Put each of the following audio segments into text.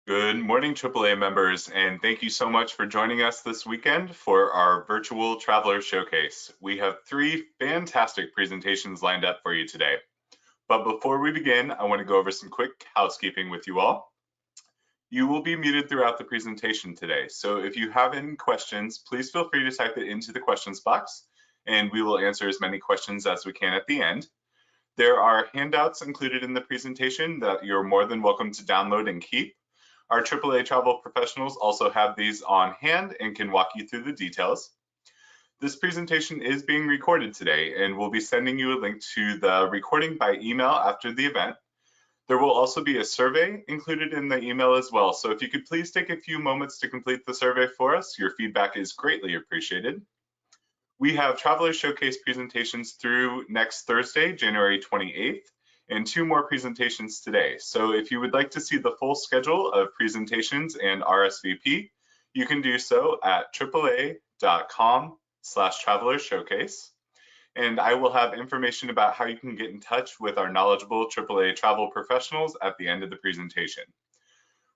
Good morning, AAA members, and thank you so much for joining us this weekend for our virtual Traveler Showcase. We have three fantastic presentations lined up for you today. But before we begin, I want to go over some quick housekeeping with you all. You will be muted throughout the presentation today, so if you have any questions, please feel free to type it into the questions box, and we will answer as many questions as we can at the end. There are handouts included in the presentation that you're more than welcome to download and keep. Our AAA travel professionals also have these on hand and can walk you through the details. This presentation is being recorded today, and we'll be sending you a link to the recording by email after the event. There will also be a survey included in the email as well, so if you could please take a few moments to complete the survey for us, your feedback is greatly appreciated. We have Traveler Showcase presentations through next Thursday, January 28th. And two more presentations today. So if you would like to see the full schedule of presentations and RSVP, you can do so at aaa.com/traveler showcase. And I will have information about how you can get in touch with our knowledgeable AAA travel professionals at the end of the presentation.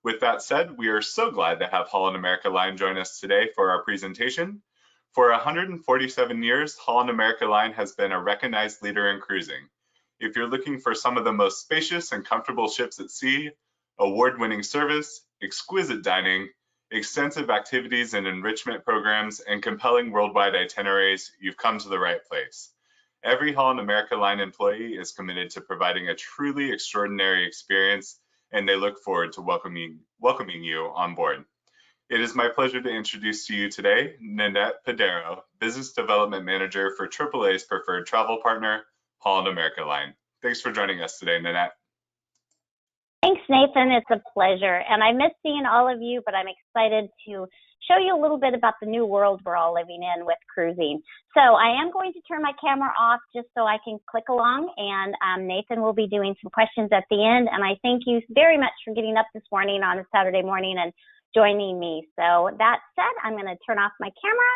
With that said, we are so glad to have Holland America Line join us today for our presentation. For 147 years, Holland America Line has been a recognized leader in cruising. If you're looking for some of the most spacious and comfortable ships at sea, award-winning service, exquisite dining, extensive activities and enrichment programs, and compelling worldwide itineraries, you've come to the right place. Every Holland America Line employee is committed to providing a truly extraordinary experience, and they look forward to welcoming you on board. It is my pleasure to introduce to you today Nanette Padero, Business Development Manager for AAA's preferred travel partner, Holland America Line. Thanks for joining us today, Nanette. Thanks, Nathan. It's a pleasure. And I miss seeing all of you, but I'm excited to show you a little bit about the new world we're all living in with cruising. So I am going to turn my camera off just so I can click along, and Nathan will be doing some questions at the end. And I thank you very much for getting up this morning on a Saturday morning and joining me. So that said, I'm going to turn off my camera,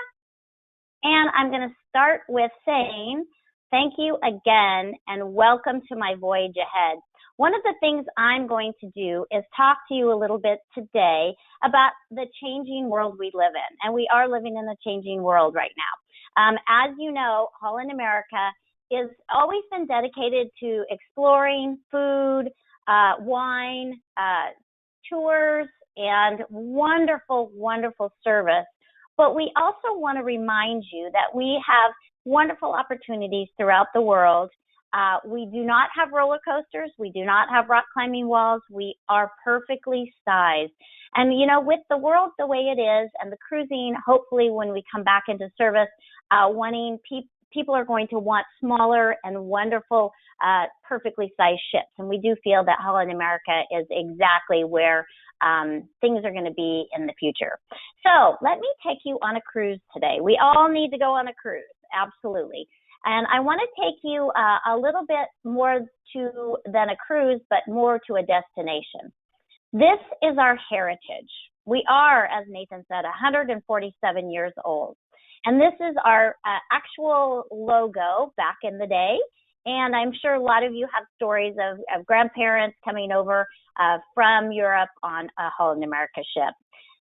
and I'm going to start with saying, thank you again, and welcome to my voyage ahead. One of the things I'm going to do is talk to you a little bit today about the changing world we live in, and we are living in a changing world right now. As you know, Holland America has always been dedicated to exploring food, wine, tours, and wonderful, wonderful service. But we also want to remind you that we have wonderful opportunities throughout the world. We do not have roller coasters. We do not have rock climbing walls. We are perfectly sized. And, you know, with the world the way it is and the cruising, hopefully when we come back into service, people are going to want smaller and wonderful, perfectly sized ships. And we do feel that Holland America is exactly where things are going to be in the future. So let me take you on a cruise today. We all need to go on a cruise. Absolutely. And I want to take you a little bit more than a cruise, but more to a destination. This is our heritage. We are, as Nathan said, 147 years old. And this is our actual logo back in the day. And I'm sure a lot of you have stories of grandparents coming over from Europe on a Holland America ship.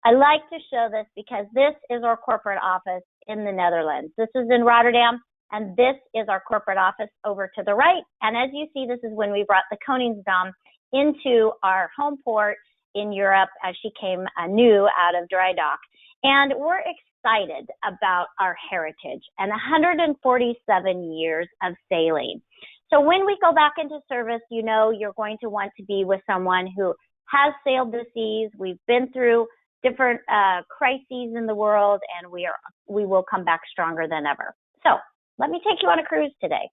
I like to show this because this is our corporate office in the Netherlands. This is in Rotterdam, and this is our corporate office over to the right. And as you see, this is when we brought the Koningsdam into our home port in Europe as she came new out of dry dock. And we're excited about our heritage and 147 years of sailing. So when we go back into service, you know you're going to want to be with someone who has sailed the seas. We've been through different crises in the world, and we will come back stronger than ever. So let me take you on a cruise today.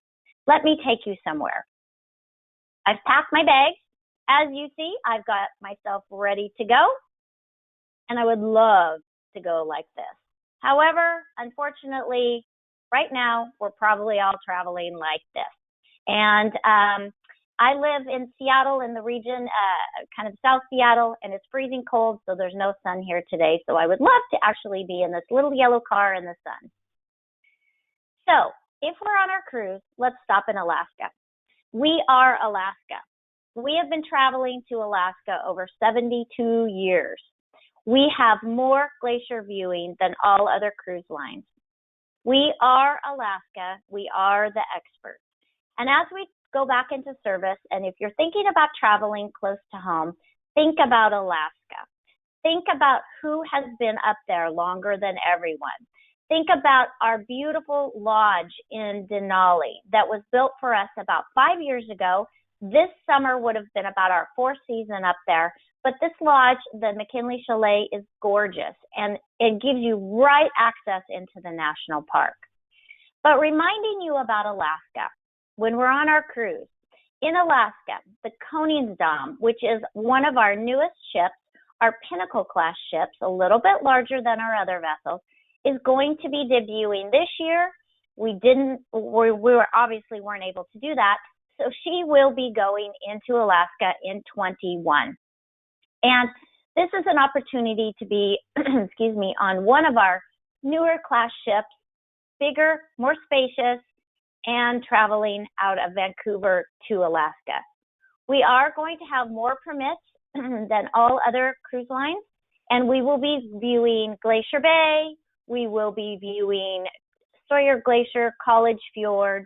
Let me take you somewhere. I've packed my bags. As you see, I've got myself ready to go, and I would love to go like this. However, unfortunately, right now, we're probably all traveling like this. And I live in Seattle in the region, kind of South Seattle, and it's freezing cold, so there's no sun here today. So I would love to actually be in this little yellow car in the sun. So if we're on our cruise, let's stop in Alaska. We are Alaska. we have been traveling to Alaska over 72 years. We have more glacier viewing than all other cruise lines. We are Alaska. We are the experts. And as we go back into service, and if you're thinking about traveling close to home, think about Alaska. Think about who has been up there longer than everyone. Think about our beautiful lodge in Denali that was built for us about 5 years ago. This summer would have been about our fourth season up there. But this lodge, the Mckinley Chalet, is gorgeous, and it gives you right access into the national park. But reminding you about Alaska, when we're on our cruise, in Alaska, the Koningsdam, which is one of our newest ships, our Pinnacle class ships, a little bit larger than our other vessels, is going to be debuting this year. We obviously weren't able to do that, so she will be going into Alaska in 21. And this is an opportunity to be, on one of our newer class ships, bigger, more spacious, and traveling out of Vancouver to Alaska. We are going to have more permits than all other cruise lines, and we will be viewing Glacier Bay. We will be viewing Sawyer Glacier, College Fjord.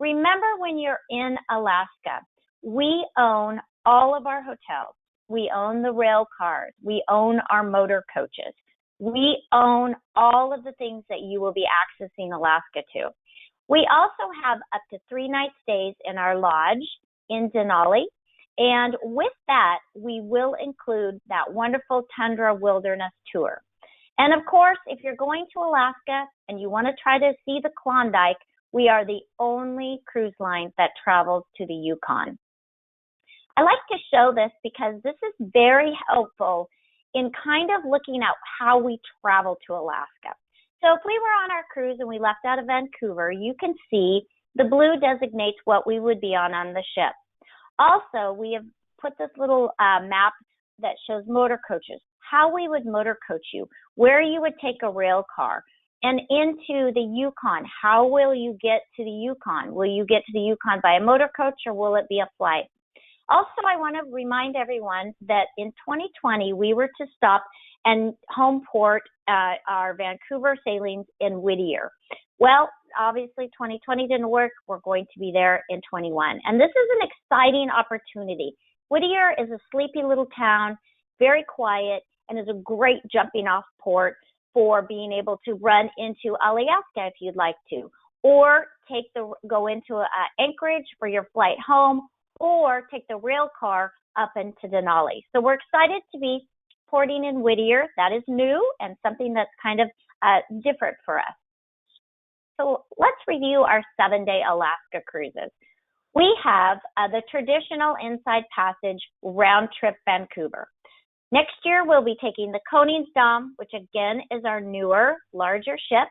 Remember, when you're in Alaska, we own all of our hotels. We own the rail cars. We own our motor coaches. We own all of the things that you will be accessing Alaska to. We also have up to 3-night stays in our lodge in Denali. And with that, we will include that wonderful tundra wilderness tour. And of course, if you're going to Alaska and you want to try to see the Klondike, we are the only cruise line that travels to the Yukon. I like to show this because this is very helpful in kind of looking at how we travel to Alaska. So if we were on our cruise and we left out of Vancouver, you can see the blue designates what we would be on the ship. Also, we have put this little map that shows motor coaches, how we would motor coach you, where you would take a rail car, and into the Yukon. How will you get to the Yukon? Will you get to the Yukon by a motor coach, or will it be a flight? Also, I want to remind everyone that in 2020, we were to stop and home port our Vancouver sailings in Whittier. Well, obviously 2020 didn't work. We're going to be there in 21. And this is an exciting opportunity. Whittier is a sleepy little town, very quiet, and is a great jumping off port for being able to run into Alaska if you'd like to, or go into Anchorage for your flight home, or take the rail car up into Denali. So we're excited to be porting in Whittier. That is new and something that's kind of different for us. So let's review our 7-day Alaska cruises. We have the traditional Inside Passage round trip Vancouver. Next year, we'll be taking the Koningsdam, which again is our newer, larger ship.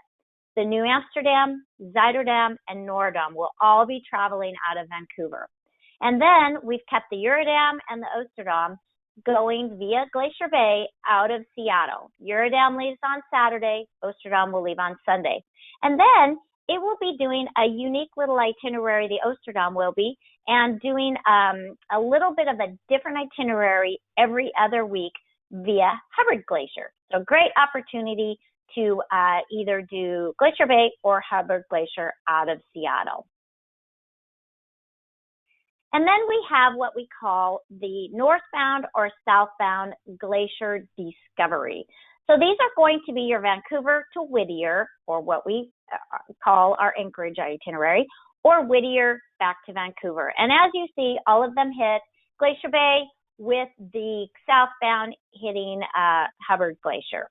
The New Amsterdam, Zandam, and Noordam will all be traveling out of Vancouver. And then we've kept the Eurodam and the Oosterdam going via Glacier Bay out of Seattle. Eurodam leaves on Saturday, Oosterdam will leave on Sunday. And then it will be doing a unique little itinerary, the Oosterdam will be, and doing a little bit of a different itinerary every other week via Hubbard Glacier. So great opportunity to either do Glacier Bay or Hubbard Glacier out of Seattle. And then we have what we call the northbound or southbound Glacier Discovery. So these are going to be your Vancouver to Whittier, or what we call our Anchorage itinerary, or Whittier back to Vancouver. And as you see, all of them hit Glacier Bay with the southbound hitting Hubbard Glacier.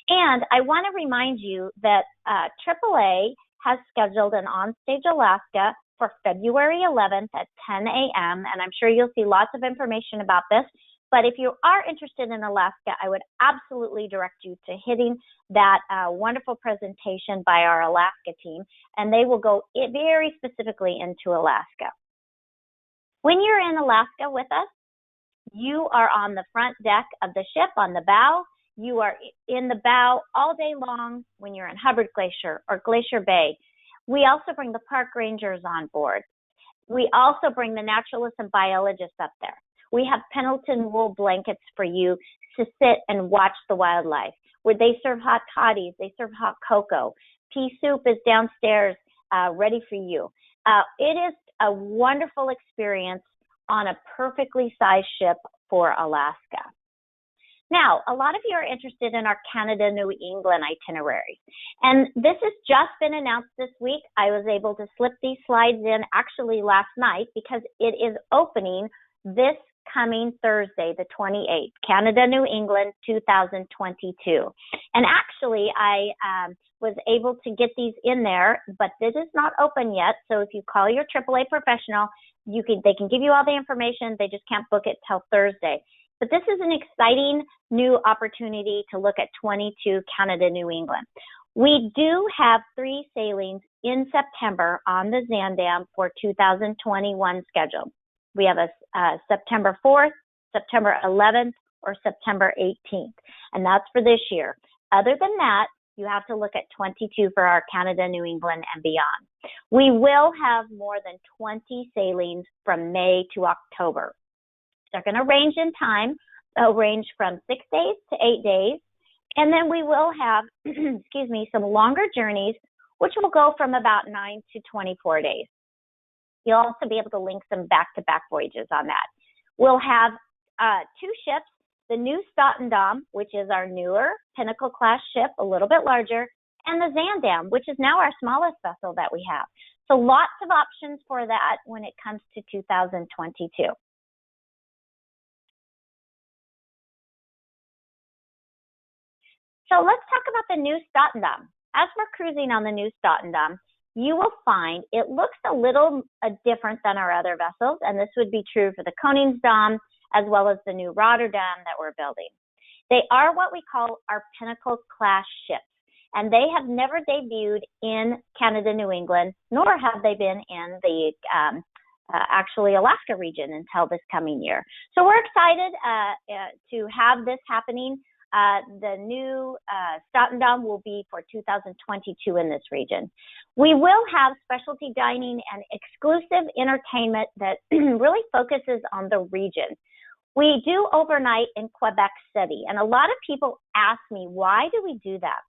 And I want to remind you that AAA has scheduled an Onstage Alaska for February 11th at 10 a.m. And I'm sure you'll see lots of information about this. But if you are interested in Alaska, I would absolutely direct you to hitting that wonderful presentation by our Alaska team, and they will go very specifically into Alaska. When you're in Alaska with us, you are on the front deck of the ship on the bow. You are in the bow all day long when you're in Hubbard Glacier or Glacier Bay. We also bring the park rangers on board. We also bring the naturalists and biologists up there. We have Pendleton wool blankets for you to sit and watch the wildlife, where they serve hot toddies, they serve hot cocoa. Pea soup is downstairs, ready for you. It is a wonderful experience on a perfectly sized ship for Alaska. Now, a lot of you are interested in our Canada, New England itineraries. And this has just been announced this week. I was able to slip these slides in actually last night because it is opening this coming Thursday, the 28th, Canada, New England 2022. And actually, I was able to get these in there, but this is not open yet. So if you call your AAA professional, they can give you all the information. They just can't book it till Thursday. But this is an exciting new opportunity to look at 22 Canada, New England. We do have 3 sailings in September on the Zandam for 2021 schedule. We have a September 4th, September 11th, or September 18th, and that's for this year. Other than that, you have to look at 22 for our Canada, New England, and beyond. We will have more than 20 sailings from May to October. They're going to range in time. They'll range from 6 days to 8 days. And then we will have, some longer journeys, which will go from about 9 to 24 days. You'll also be able to link some back-to-back voyages on that. We'll have 2 ships, the new Stuttendom, which is our newer Pinnacle class ship, a little bit larger, and the Zandam, which is now our smallest vessel that we have. So lots of options for that when it comes to 2022. So let's talk about the new Stuttendom. As we're cruising on the new Stuttendom, you will find it looks a little different than our other vessels, and this would be true for the Koningsdam as well as the new Rotterdam that we're building. They are what we call our Pinnacle class ships, and they have never debuted in Canada, New England, nor have they been in the actually Alaska region until this coming year. So we're excited to have this happening. The new Stuttendom will be for 2022 in this region. We will have specialty dining and exclusive entertainment that really focuses on the region. We do overnight in Quebec City, and a lot of people ask me, why do we do that?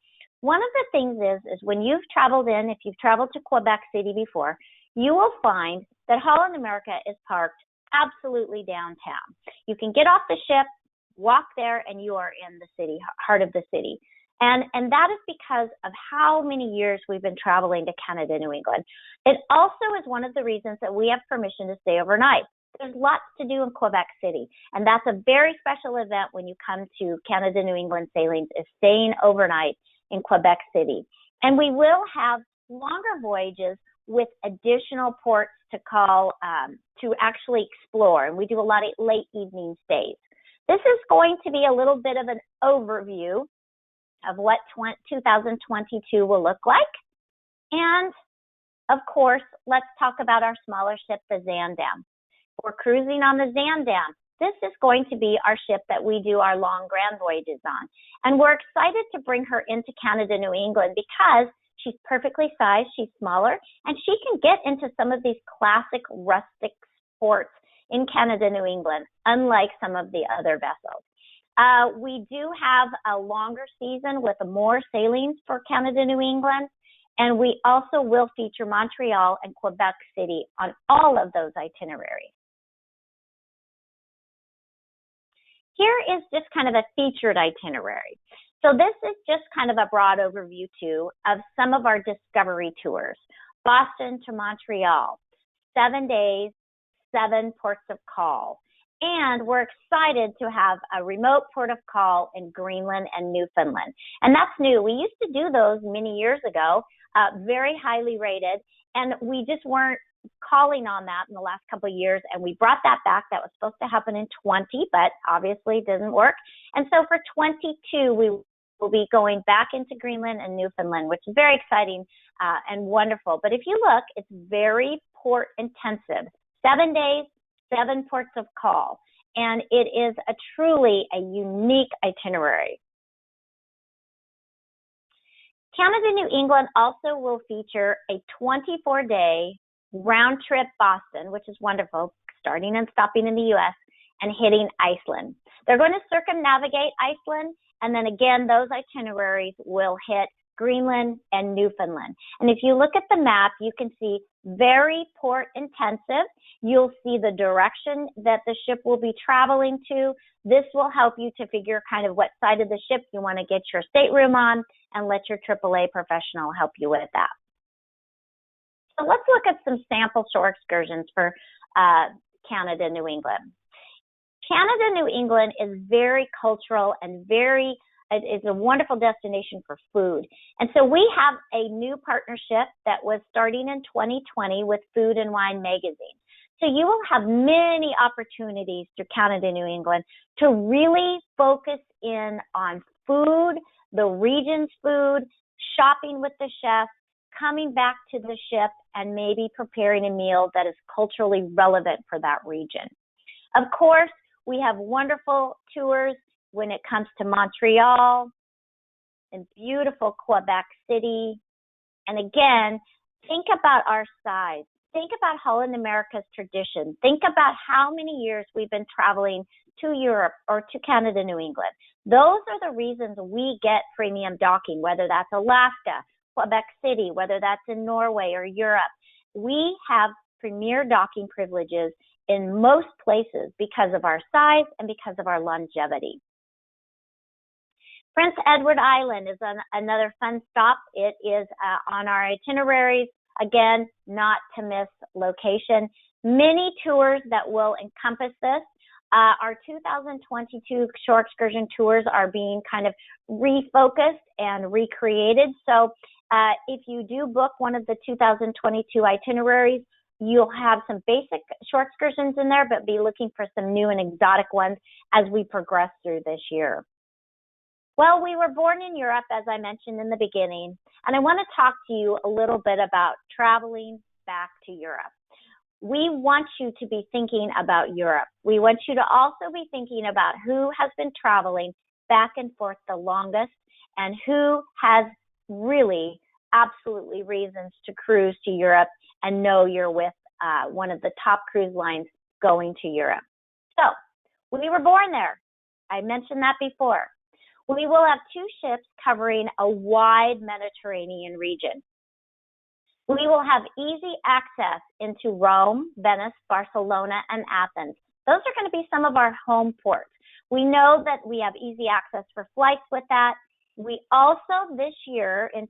One of the things is when you've traveled if you've traveled to Quebec City before, you will find that Holland America is parked absolutely downtown. You can get off the ship, walk there, and you are in the city, heart of the city. And that is because of how many years we've been traveling to Canada, New England. It also is one of the reasons that we have permission to stay overnight. There's lots to do in Quebec City, and that's a very special event when you come to Canada, New England sailings, is staying overnight in Quebec City. And we will have longer voyages with additional ports to call, to actually explore, and we do a lot of late evening stays. This is going to be a little bit of an overview of what 2022 will look like. And, of course, let's talk about our smaller ship, the Zandam. We're cruising on the Zandam. This is going to be our ship that we do our long grand voyages on. And we're excited to bring her into Canada, New England, because she's perfectly sized, she's smaller, and she can get into some of these classic rustic ports in Canada, New England, unlike some of the other vessels. We do have a longer season with more sailings for Canada, New England, and we also will feature Montreal and Quebec City on all of those itineraries. Here is just kind of a featured itinerary. So this is just kind of a broad overview, too, of some of our discovery tours. Boston to Montreal, 7 days, 7 ports of call. And we're excited to have a remote port of call in Greenland and Newfoundland. And that's new. We used to do those many years ago, very highly rated, and we just weren't calling on that in the last couple of years, and we brought that back. That was supposed to happen in 20, but obviously didn't work. And so for 22, we will be going back into Greenland and Newfoundland, which is very exciting and wonderful. But if you look, it's very port intensive. 7 days, 7 ports of call, and it is truly a unique itinerary. Canada, New England also will feature a 24-day round trip Boston, which is wonderful, starting and stopping in the US, and hitting Iceland. They're going to circumnavigate Iceland, and then again, those itineraries will hit Greenland and Newfoundland. And if you look at the map, you can see very port intensive. You'll see the direction that the ship will be traveling to. This will help you to figure kind of what side of the ship you want to get your stateroom on, and let your AAA professional help you with that. So let's look at some sample shore excursions for Canada, New England. Canada, New England is very cultural and it's a wonderful destination for food. And so we have a new partnership that was starting in 2020 with Food and Wine Magazine. So you will have many opportunities through Canada, New England to really focus in on food, the region's food, shopping with the chef, coming back to the ship, and maybe preparing a meal that is culturally relevant for that region. Of course, we have wonderful tours when it comes to Montreal and beautiful Quebec City. And again, think about our size. Think about Holland America's tradition. Think about how many years we've been traveling to Europe or to Canada, New England. Those are the reasons we get premium docking, whether that's Alaska, Quebec City, whether that's in Norway or Europe. We have premier docking privileges in most places because of our size and because of our longevity. Prince Edward Island is another fun stop. It is on our itineraries. Again, not to miss location. Many tours that will encompass this. Our 2022 shore excursion tours are being kind of refocused and recreated. So if you do book one of the 2022 itineraries, you'll have some basic shore excursions in there, but be looking for some new and exotic ones as we progress through this year. Well, we were born in Europe, as I mentioned in the beginning, and I want to talk to you a little bit about traveling back to Europe. We want you to be thinking about Europe. We want you to also be thinking about who has been traveling back and forth the longest and who has really absolutely reasons to cruise to Europe and know you're with one of the top cruise lines going to Europe. So, we were born there. I mentioned that before. We will have 2 ships covering a wide Mediterranean region. We will have easy access into Rome, Venice, Barcelona, and Athens. Those are going to be some of our home ports. We know that we have easy access for flights with that. We also last year in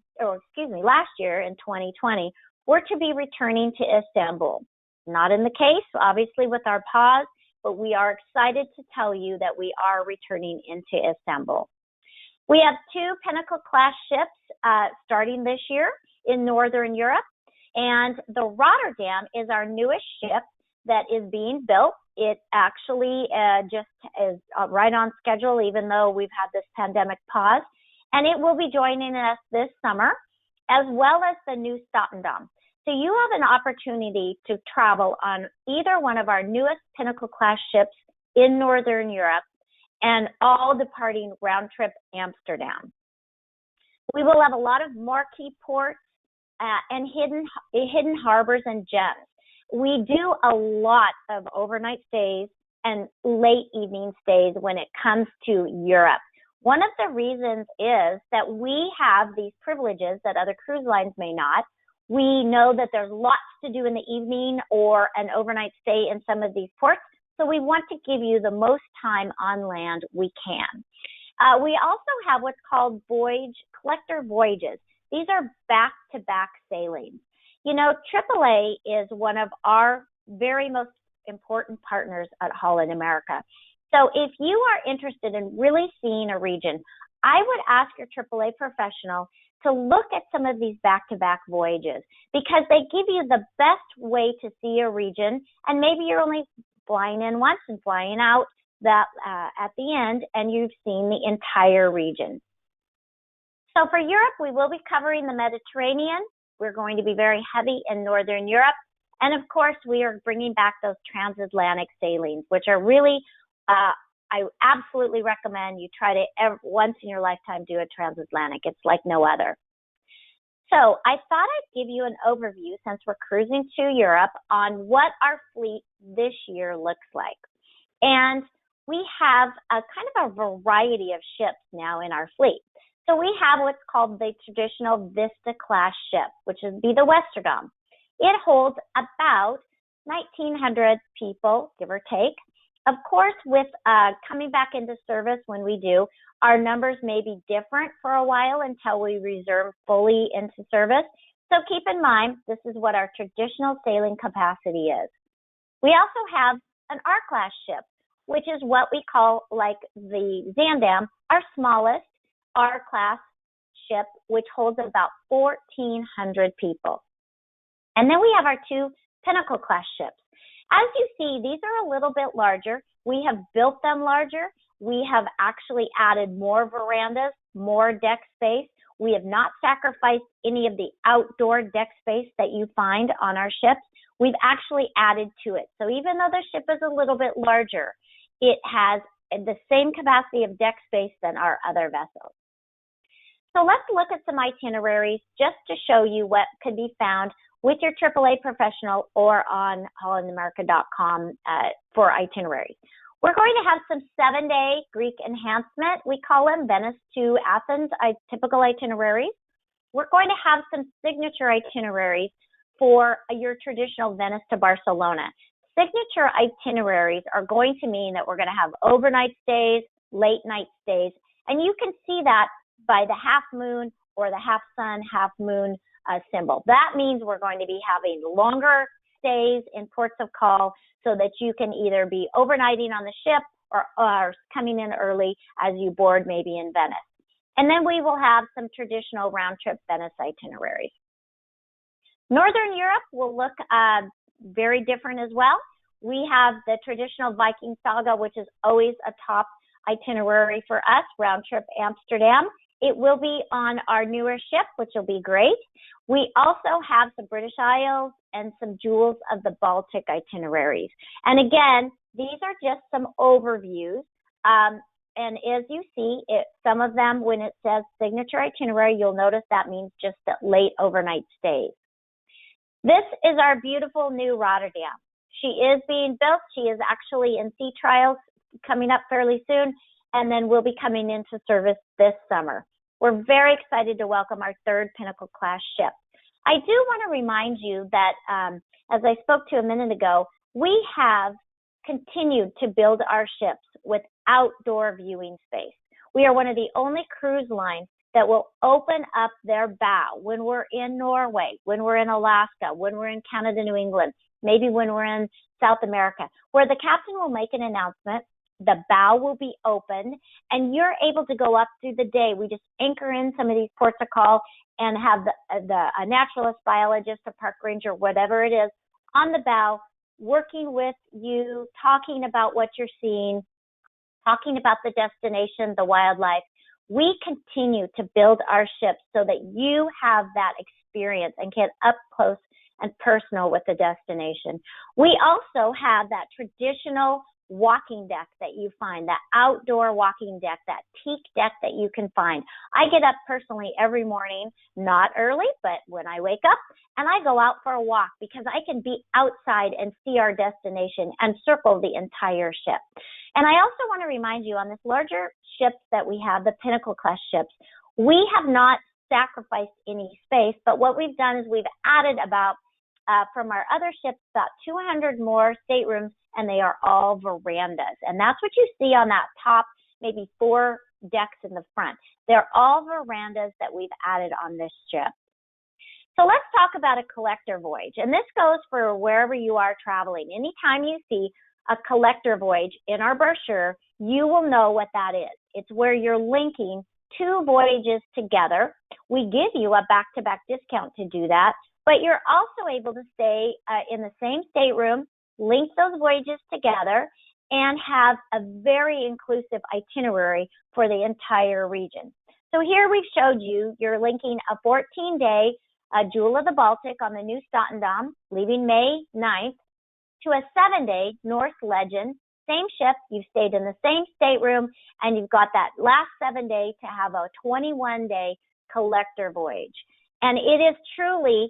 2020, we're to be returning to Istanbul. Not in the case, obviously, with our pause, but we are excited to tell you that we are returning into Istanbul. We have 2 Pinnacle-class ships starting this year in Northern Europe, and the Rotterdam is our newest ship that is being built. It actually just is right on schedule, even though we've had this pandemic pause, and it will be joining us this summer, as well as the new Stuttendom. So you have an opportunity to travel on either one of our newest Pinnacle-class ships in Northern Europe, and all departing round-trip Amsterdam. We will have a lot of marquee ports and hidden harbors and gems. We do a lot of overnight stays and late evening stays when it comes to Europe. One of the reasons is that we have these privileges that other cruise lines may not. We know that there's lots to do in the evening or an overnight stay in some of these ports. So we want to give you the most time on land we can. We also have what's called Voyage, collector voyages. These are back-to-back sailings. You know, AAA is one of our very most important partners at Holland America. So if you are interested in really seeing a region, I would ask your AAA professional to look at some of these back-to-back voyages because they give you the best way to see a region, and maybe you're only flying in once and flying out that at the end, and you've seen the entire region. So for Europe, we will be covering the Mediterranean. We're going to be very heavy in Northern Europe. And of course, we are bringing back those transatlantic sailings, which are really, I absolutely recommend you try to once in your lifetime do a transatlantic. It's like no other. So I thought I'd give you an overview, since we're cruising to Europe, on what our fleet this year looks like. And we have a kind of a variety of ships now in our fleet. So we have what's called the traditional Vista class ship, which would be the Westerdom. It holds about 1,900 people, give or take. Of course, with coming back into service when we do, our numbers may be different for a while until we reserve fully into service. So keep in mind, this is what our traditional sailing capacity is. We also have an R-class ship, which is what we call, like the Zandam, our smallest R-class ship, which holds about 1,400 people. And then we have our two Pinnacle class ships. As you see, these are a little bit larger. We have built them larger. We have actually added more verandas, more deck space. We have not sacrificed any of the outdoor deck space that you find on our ships. We've actually added to it. So even though the ship is a little bit larger, it has the same capacity of deck space than our other vessels. So let's look at some itineraries just to show you what could be found with your AAA professional or on hollandamerica.com for itineraries. We're going to have some 7-day Greek enhancement. We call them Venice to Athens typical itineraries. We're going to have some signature itineraries for your traditional Venice to Barcelona. Signature itineraries are going to mean that we're going to have overnight stays, late night stays, and you can see that by the half moon or the half sun, half moon symbol. That means we're going to be having longer stays in ports of call so that you can either be overnighting on the ship or coming in early as you board maybe in Venice. And then we will have some traditional round trip Venice itineraries. Northern Europe will look very different as well. We have the traditional Viking Saga, which is always a top itinerary for us, round trip Amsterdam. It will be on our newer ship, which will be great. We also have some British Isles and some Jewels of the Baltic itineraries. And again, these are just some overviews. And as you see, some of them, when it says signature itinerary, you'll notice that means just that late overnight stays. This is our beautiful new Rotterdam. She is being built. She is actually in sea trials coming up fairly soon, and then will be coming into service this summer. We're very excited to welcome our third Pinnacle class ship. I do want to remind you that, as I spoke to a minute ago, we have continued to build our ships with outdoor viewing space. We are one of the only cruise lines that will open up their bow when we're in Norway, when we're in Alaska, when we're in Canada, New England, maybe when we're in South America, where the captain will make an announcement. The bow will be open, and you're able to go up through the day. We just anchor in some of these ports of call and have a naturalist, biologist, a park ranger, whatever it is, on the bow, working with you, talking about what you're seeing, talking about the destination, the wildlife. We continue to build our ships so that you have that experience and get up close and personal with the destination. We also have that traditional walking deck that you find, that outdoor walking deck, that teak deck that you can find. I get up personally every morning, not early, but when I wake up, and I go out for a walk because I can be outside and see our destination and circle the entire ship. And I also want to remind you, on this larger ship that we have, the Pinnacle class ships, we have not sacrificed any space, but what we've done is we've added about, from our other ships, about 200 more staterooms, and they are all verandas. And that's what you see on that top, maybe 4 decks in the front. They're all verandas that we've added on this ship. So let's talk about a collector voyage. And this goes for wherever you are traveling. Anytime you see a collector voyage in our brochure, you will know what that is. It's where you're linking 2 voyages together. We give you a back-to-back discount to do that, but you're also able to stay in the same stateroom, link those voyages together, and have a very inclusive itinerary for the entire region. So here we've showed you, you're linking a 14-day Jewel of the Baltic on the new Stuttendom, leaving May 9th, to a 7-day Norse Legend, same ship, you've stayed in the same stateroom, and you've got that last 7 day to have a 21-day collector voyage. And it is truly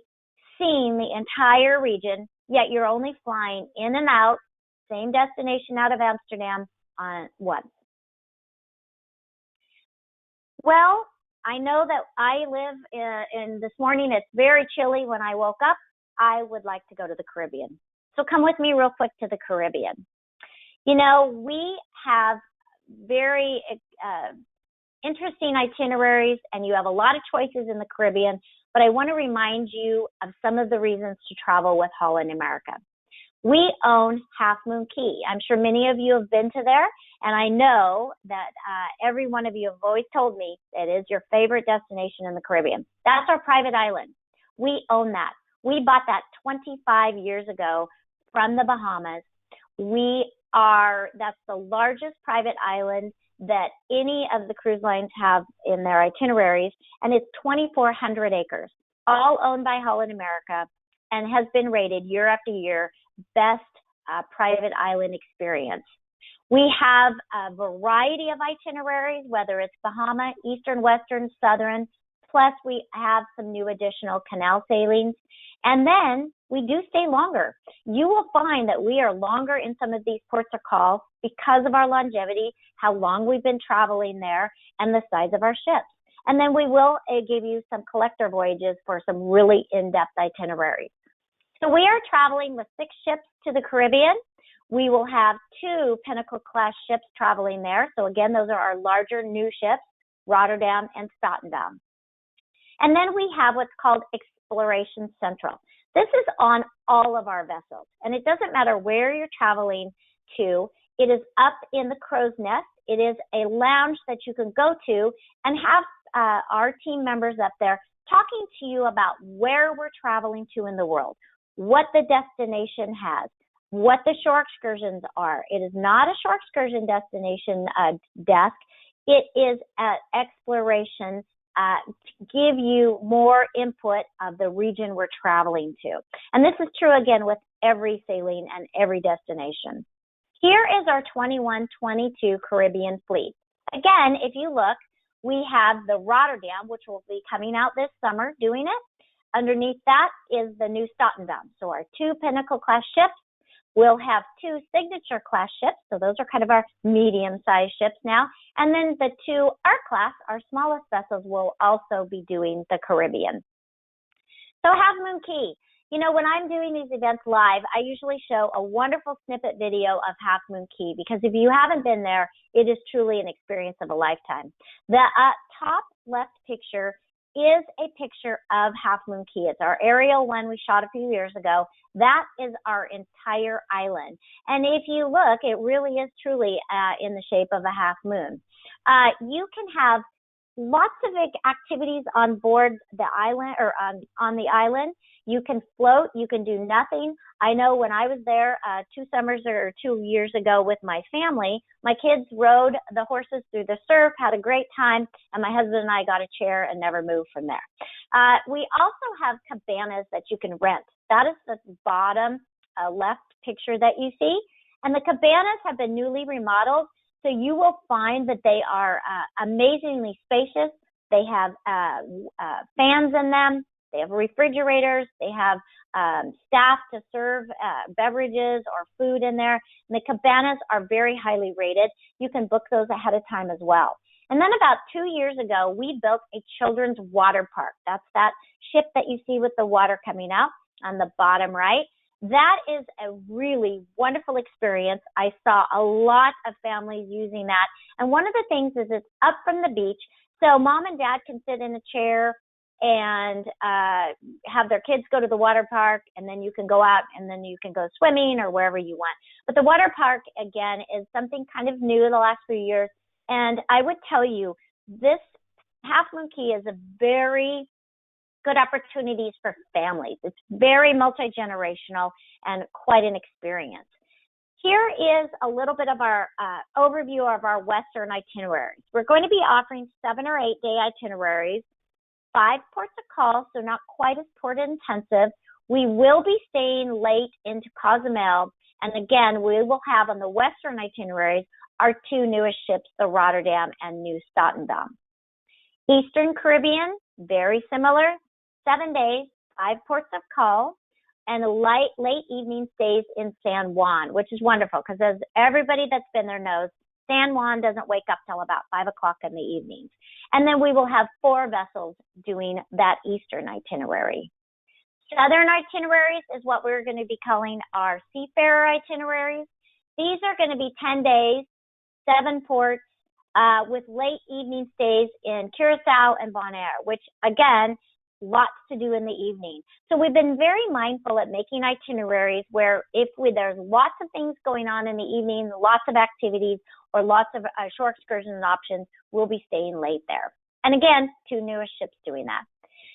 seeing the entire region, yet you're only flying in and out, same destination out of Amsterdam on once. Well, I know that I live in this morning, it's very chilly when I woke up. I would like to go to the Caribbean. So come with me real quick to the Caribbean. You know, we have very interesting itineraries, and you have a lot of choices in the Caribbean, but I want to remind you of some of the reasons to travel with Holland America. We own Half Moon Cay. I'm sure many of you have been to there, and I know that every one of you have always told me it is your favorite destination in the Caribbean. That's our private island. We own that. We bought that 25 years ago from the Bahamas. That's the largest private island that any of the cruise lines have in their itineraries, and it's 2,400 acres, all owned by Holland America, and has been rated year after year best private island experience. We have a variety of itineraries, whether it's Bahama, Eastern, Western, Southern, plus we have some new additional canal sailings. And then we do stay longer. You will find that we are longer in some of these ports of call because of our longevity, how long we've been traveling there, and the size of our ships. And then we will give you some collector voyages for some really in-depth itineraries. So we are traveling with 6 ships to the Caribbean. We will have 2 Pinnacle-class ships traveling there. So again, those are our larger new ships, Rotterdam and Stuttendom. And then we have what's called Exploration Central. This is on all of our vessels, and it doesn't matter where you're traveling to. It is up in the crow's nest. It is a lounge that you can go to and have our team members up there talking to you about where we're traveling to in the world, what the destination has, what the shore excursions are. It is not a shore excursion destination desk. It is an exploration to give you more input of the region we're traveling to. And this is true, again, with every sailing and every destination. Here is our 21-22 Caribbean fleet. Again, if you look, we have the Rotterdam, which will be coming out this summer doing it. Underneath that is the new Stuttendom. So our 2 Pinnacle-class ships. We'll have 2 Signature-class ships, so those are kind of our medium-sized ships now. And then the 2 Art-class, our smallest vessels, will also be doing the Caribbean. So Half Moon Cay. You know, when I'm doing these events live, I usually show a wonderful snippet video of Half Moon Cay, because if you haven't been there, it is truly an experience of a lifetime. The top left picture is a picture of Half Moon Cay. It's our aerial one we shot a few years ago. That is our entire island. And if you look, it really is truly in the shape of a half moon. You can have lots of activities on board the island or on the island. You can float, you can do nothing. I know when I was there 2 summers or 2 years ago with my family, my kids rode the horses through the surf, had a great time, and my husband and I got a chair and never moved from there. We also have cabanas that you can rent. That is the bottom left picture that you see. And the cabanas have been newly remodeled, so you will find that they are amazingly spacious. They have fans in them. They have refrigerators. They have staff to serve beverages or food in there. And the cabanas are very highly rated. You can book those ahead of time as well. And then about 2 years ago, we built a children's water park. That's that ship that you see with the water coming out on the bottom right. That is a really wonderful experience. I saw a lot of families using that. And one of the things is it's up from the beach, so mom and dad can sit in a chair and have their kids go to the water park, and then you can go out and then you can go swimming or wherever you want. But the water park, again, is something kind of new the last few years. And I would tell you, this Half Moon Cay is a very good opportunities for families. It's very multi-generational and quite an experience. Here is a little bit of our overview of our Western itineraries. We're going to be offering 7 or 8 day itineraries, 5 ports of call, so not quite as port intensive. We will be staying late into Cozumel, and again, we will have on the Western itineraries our 2 newest ships, the Rotterdam and New Stuttendom. Eastern Caribbean, very similar. 7 days, 5 ports of call, and late evening stays in San Juan, which is wonderful because as everybody that's been there knows, San Juan doesn't wake up till about 5 o'clock in the evenings. And then we will have 4 vessels doing that eastern itinerary. Southern itineraries is what we're going to be calling our Seafarer Itineraries. These are going to be 10 days, 7 ports, with late evening stays in Curacao and Bonaire, which again, lots to do in the evening. So we've been very mindful at making itineraries where there's lots of things going on in the evening, lots of activities, or lots of shore excursion options, we'll be staying late there. And again, 2 newest ships doing that.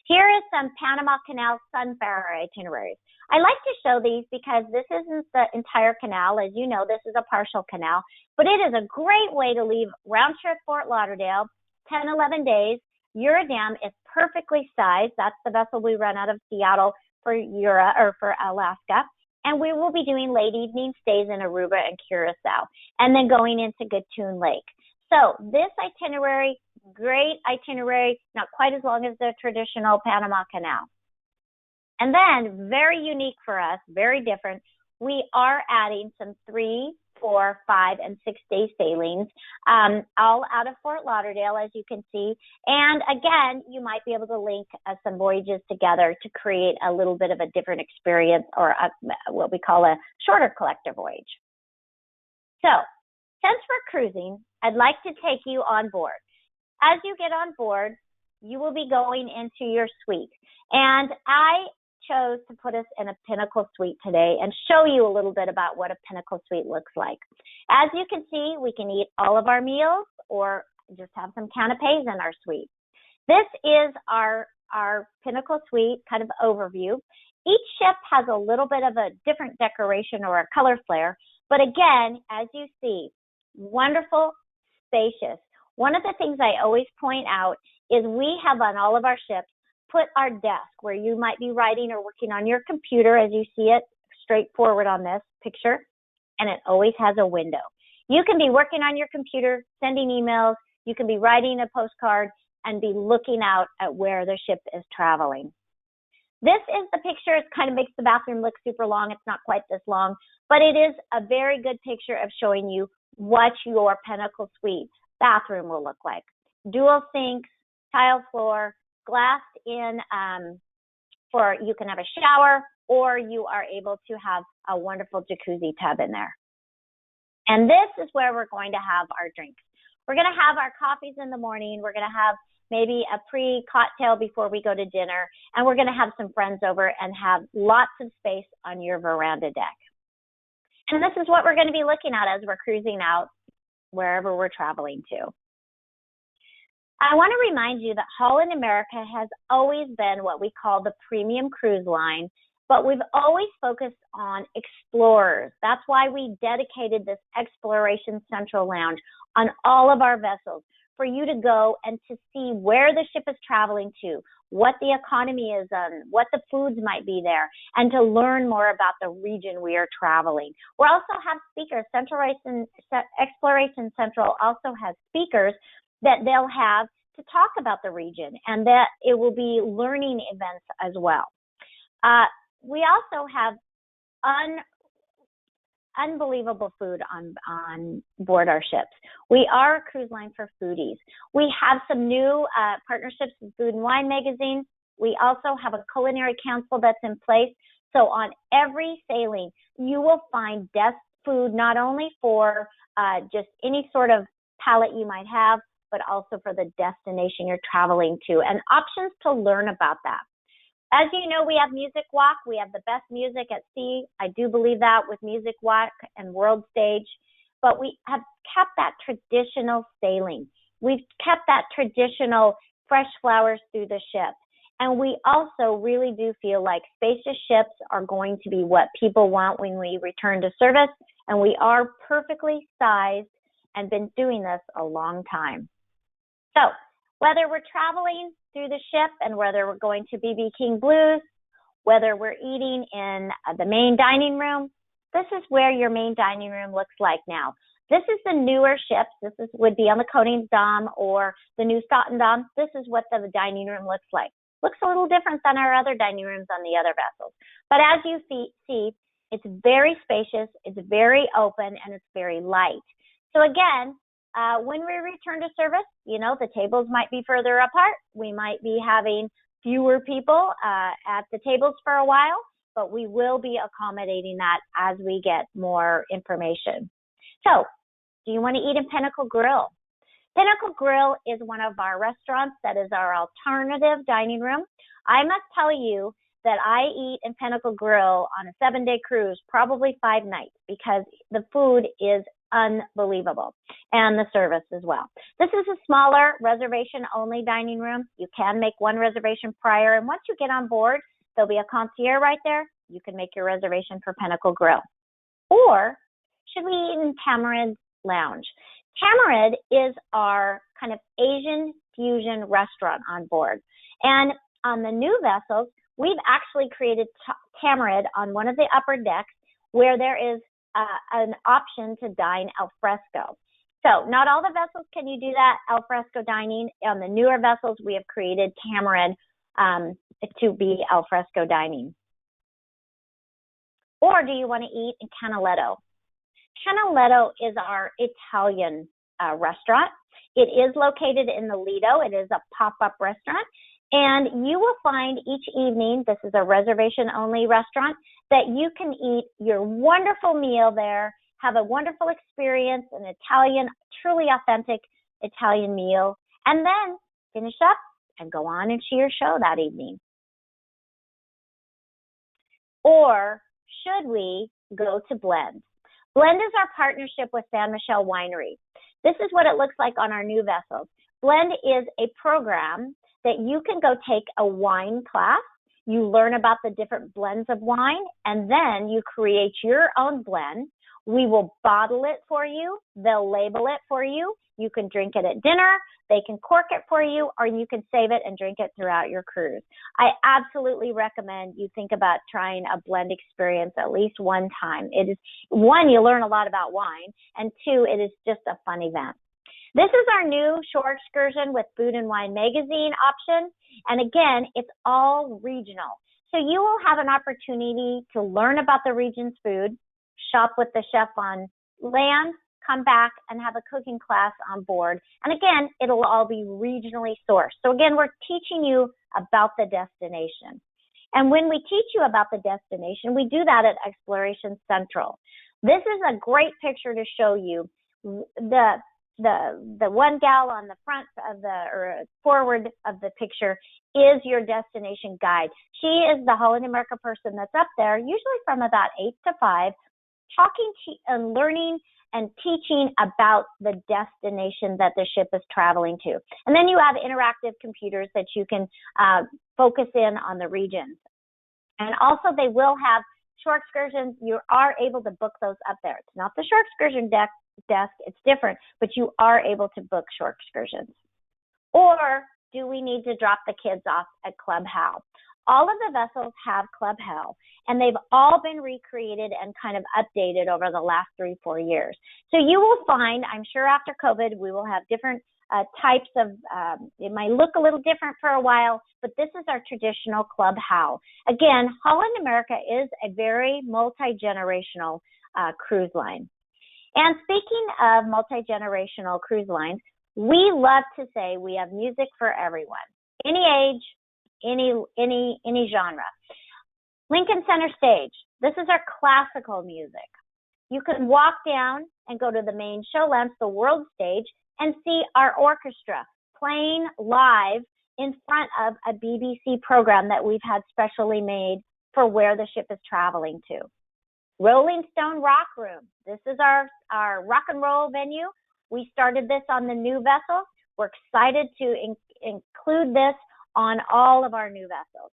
Here is some Panama Canal Sunfarer itineraries. I like to show these because this isn't the entire canal. As you know, this is a partial canal, but it is a great way to leave round trip Fort Lauderdale, 10, 11 days. Eurodam is perfectly sized. That's the vessel we run out of Seattle for Alaska. And we will be doing late evening stays in Aruba and Curacao, and then going into Gatun Lake. So this itinerary, great itinerary, not quite as long as the traditional Panama Canal. And then, very unique for us, very different, we are adding some 3, 4, 5, and 6 day sailings, all out of Fort Lauderdale, as you can see. And again, you might be able to link some voyages together to create a little bit of a different experience, or what we call a shorter collector voyage. So, since we're cruising, I'd like to take you on board. As you get on board, you will be going into your suite. And I chose to put us in a Pinnacle Suite today and show you a little bit about what a Pinnacle Suite looks like. As you can see, we can eat all of our meals or just have some canapes in our suite. This is our Pinnacle Suite kind of overview. Each ship has a little bit of a different decoration or a color flare, but again, as you see, wonderful, spacious. One of the things I always point out is we have on all of our ships put our desk where you might be writing or working on your computer, as you see it straightforward on this picture, and it always has a window. You can be working on your computer, sending emails, you can be writing a postcard, and be looking out at where the ship is traveling. This is the picture. It kind of makes the bathroom look super long. It's not quite this long, but it is a very good picture of showing you what your Pinnacle Suite bathroom will look like. Dual sinks, tile floor, glassed in for you can have a shower, or you are able to have a wonderful jacuzzi tub in there. And this is where we're going to have our drinks. We're going to have our coffees in the morning. We're going to have maybe a pre-cocktail before we go to dinner, and we're going to have some friends over and have lots of space on your veranda deck. And this is what we're going to be looking at as we're cruising out wherever we're traveling to. I want to remind you that Holland America has always been what we call the premium cruise line, but we've always focused on explorers. That's why we dedicated this Exploration Central Lounge on all of our vessels, for you to go and to see where the ship is traveling to, what the economy is on, what the foods might be there, and to learn more about the region we are traveling. We also have speakers. Exploration Central also has speakers that they'll have to talk about the region, and that it will be learning events as well. We also have unbelievable food on board our ships. We are a cruise line for foodies. We have some new partnerships with Food and Wine magazine. We also have a culinary council that's in place. So on every sailing, you will find desk food, not only for just any sort of palate you might have, but also for the destination you're traveling to, and options to learn about that. As you know, we have Music Walk. We have the best music at sea. I do believe that with Music Walk and World Stage. But we have kept that traditional sailing. We've kept that traditional fresh flowers through the ship. And we also really do feel like spacious ships are going to be what people want when we return to service. And we are perfectly sized and been doing this a long time. So whether we're traveling through the ship and whether we're going to BB King Blues, whether we're eating in the main dining room, this is where your main dining room looks like now. This is the newer ships. Would be on the Koningsdam or the new Stuttendom. This is what the dining room looks like. Looks a little different than our other dining rooms on the other vessels. But as you see, it's very spacious, it's very open, and it's very light. So again, when we return to service, the tables might be further apart. We might be having fewer people at the tables for a while, but we will be accommodating that as we get more information. So, do you want to eat in Pinnacle Grill? Pinnacle Grill is one of our restaurants that is our alternative dining room. I must tell you that I eat in Pinnacle Grill on a 7-day cruise, probably 5 nights, because the food is unbelievable, and the service as well. This is a smaller reservation-only dining room. You can make one reservation prior, and once you get on board, there'll be a concierge right there. You can make your reservation for Pinnacle Grill. Or should we eat in Tamarind Lounge? Tamarind is our kind of Asian fusion restaurant on board. And on the new vessels, we've actually created Tamarind on one of the upper decks where there is an option to dine al fresco. So not all the vessels can you do that al fresco dining. On the newer vessels, we have created Tamarind to be al fresco dining. Or do you want to eat in Canaletto? Canaletto is our Italian restaurant. It is located in the Lido. It is a pop-up restaurant. And you will find each evening, this is a reservation-only restaurant, that you can eat your wonderful meal there, have a wonderful experience, an Italian, truly authentic Italian meal, and then finish up and go on and see your show that evening. Or should we go to Blend? Blend is our partnership with San Michele Winery. This is what it looks like on our new vessels. Blend is a program that you can go take a wine class, you learn about the different blends of wine, and then you create your own blend. We will bottle it for you, they'll label it for you, you can drink it at dinner, they can cork it for you, or you can save it and drink it throughout your cruise. I absolutely recommend you think about trying a blend experience at least one time. It is, one, you learn a lot about wine, and two, it is just a fun event. This is our new shore excursion with Food and Wine magazine option. And again, it's all regional. So you will have an opportunity to learn about the region's food, shop with the chef on land, come back and have a cooking class on board. And again, it'll all be regionally sourced. So again, we're teaching you about the destination. And when we teach you about the destination, we do that at Exploration Central. This is a great picture to show you the one gal on the front of or forward of the picture is your destination guide. She is the Holland America person that's up there, usually from about 8 to 5, talking to and learning and teaching about the destination that the ship is traveling to. And then you have interactive computers that you can focus in on the regions. And also they will have shore excursions. You are able to book those up there. It's not the shore excursion desk, it's different, but you are able to book shore excursions. Or do we need to drop the kids off at Club Hal? All of the vessels have Club Hal, and they've all been recreated and kind of updated over the last 3-4 years. So you will find, I'm sure after COVID, we will have different types of, it might look a little different for a while, but this is our traditional Club Hal. Again, Holland America is a very multi-generational cruise line. And speaking of multi-generational cruise lines, we love to say we have music for everyone, any age, any genre. Lincoln Center Stage, this is our classical music. You can walk down and go to the main show lounge, the world stage, and see our orchestra playing live in front of a BBC program that we've had specially made for where the ship is traveling to. Rolling Stone Rock Room. This is our rock and roll venue. We started this on the new vessel. We're excited to include this on all of our new vessels.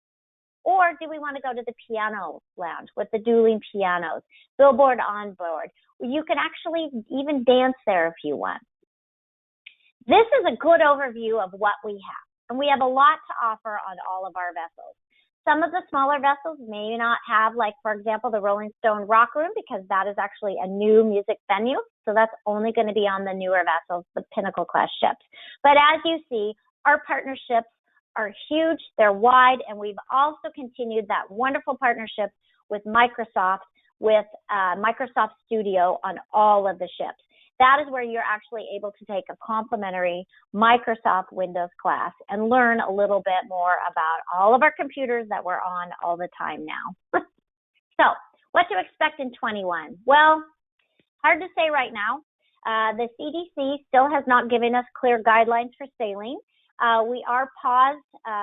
Or do we want to go to the piano lounge with the dueling pianos, billboard on board? You can actually even dance there if you want. This is a good overview of what we have. And we have a lot to offer on all of our vessels. Some of the smaller vessels may not have, like, for example, the Rolling Stone Rock Room, because that is actually a new music venue. So that's only going to be on the newer vessels, the Pinnacle class ships. But as you see, our partnerships are huge, they're wide, and we've also continued that wonderful partnership with Microsoft, with Microsoft Studio on all of the ships. That is where you're actually able to take a complimentary Microsoft Windows class and learn a little bit more about all of our computers that we're on all the time now. So, what to expect in 21? Well, hard to say right now. The CDC still has not given us clear guidelines for sailing. We are paused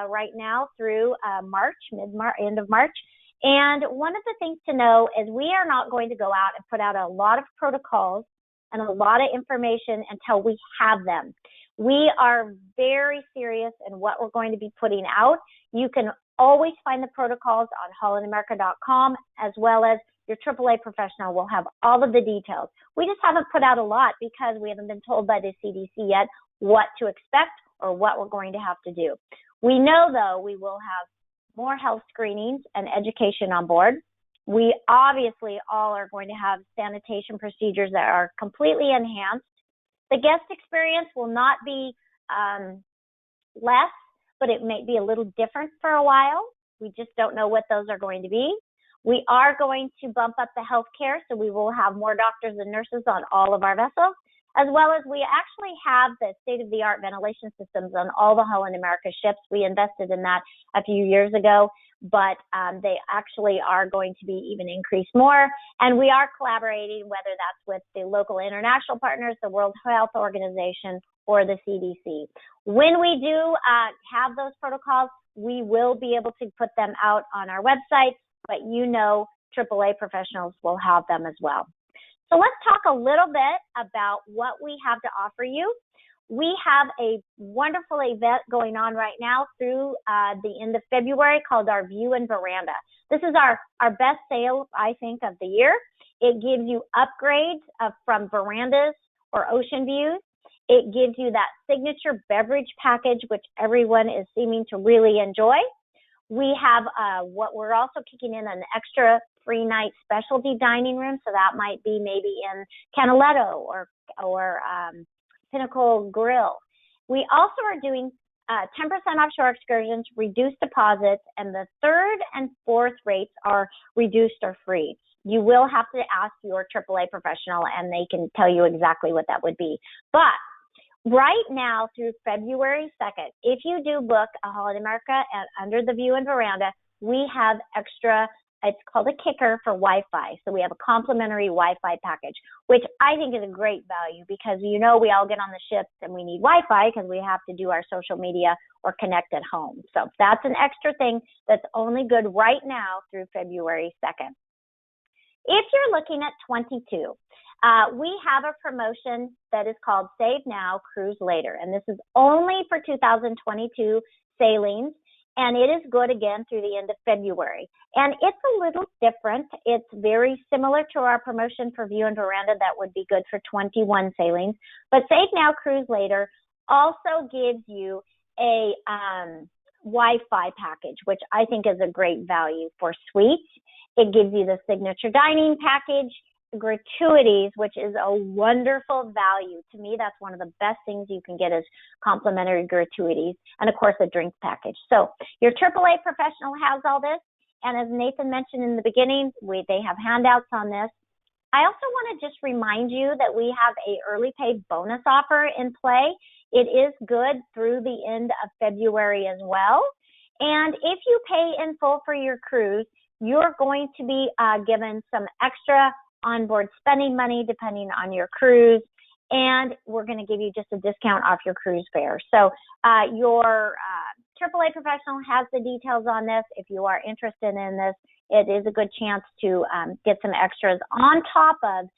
right now through March, end of March. And one of the things to know is we are not going to go out and put out a lot of protocols and a lot of information until we have them. We are very serious in what we're going to be putting out. You can always find the protocols on hollandamerica.com, as well as your AAA professional will have all of the details. We just haven't put out a lot because we haven't been told by the CDC yet what to expect or what we're going to have to do. We know, though, we will have more health screenings and education on board. We obviously all are going to have sanitation procedures that are completely enhanced. The guest experience will not be less, but it may be a little different for a while. We just don't know what those are going to be. We are going to bump up the healthcare, so we will have more doctors and nurses on all of our vessels, as well as we actually have the state-of-the-art ventilation systems on all the Holland America ships. We invested in that a few years ago, but they actually are going to be even increased more. And we are collaborating, whether that's with the local international partners, the World Health Organization, or the CDC. When we do have those protocols, we will be able to put them out on our website, but you know AAA professionals will have them as well. So let's talk a little bit about what we have to offer you. We have a wonderful event going on right now through the end of February called our View and Veranda. This is our best sale, I think, of the year. It gives you upgrades from verandas or ocean views. It gives you that signature beverage package, which everyone is seeming to really enjoy. We have what we're also kicking in an extra free night specialty dining room. So that might be maybe in Canal or Pinnacle Grill. We also are doing 10% offshore excursions, reduced deposits, and the third and fourth rates are reduced or free. You will have to ask your AAA professional, and they can tell you exactly what that would be. But right now through February 2nd, if you do book a Holland America under the View and Veranda, we have extra, it's called a kicker for Wi-Fi. So we have a complimentary Wi-Fi package, which I think is a great value because, you know, we all get on the ships and we need Wi-Fi because we have to do our social media or connect at home. So that's an extra thing that's only good right now through February 2nd. If you're looking at 22, we have a promotion that is called Save Now, Cruise Later. And this is only for 2022 sailings. And it is good again through the end of February. And it's a little different. It's very similar to our promotion for View and Veranda that would be good for 21 sailings. But Save Now, Cruise Later also gives you a Wi-Fi package, which I think is a great value for suites. It gives you the signature dining package, gratuities, which is a wonderful value. To me, that's one of the best things you can get is complimentary gratuities, and of course a drink package. So your AAA professional has all this, and as Nathan mentioned in the beginning, they have handouts on this. I also want to just remind you that we have a early pay bonus offer in play. It is good through the end of February as well. And if you pay in full for your cruise, you're going to be given some extra onboard spending money depending on your cruise, and we're going to give you just a discount off your cruise fare. So your AAA professional has the details on this. If you are interested in this, it is a good chance to get some extras on top of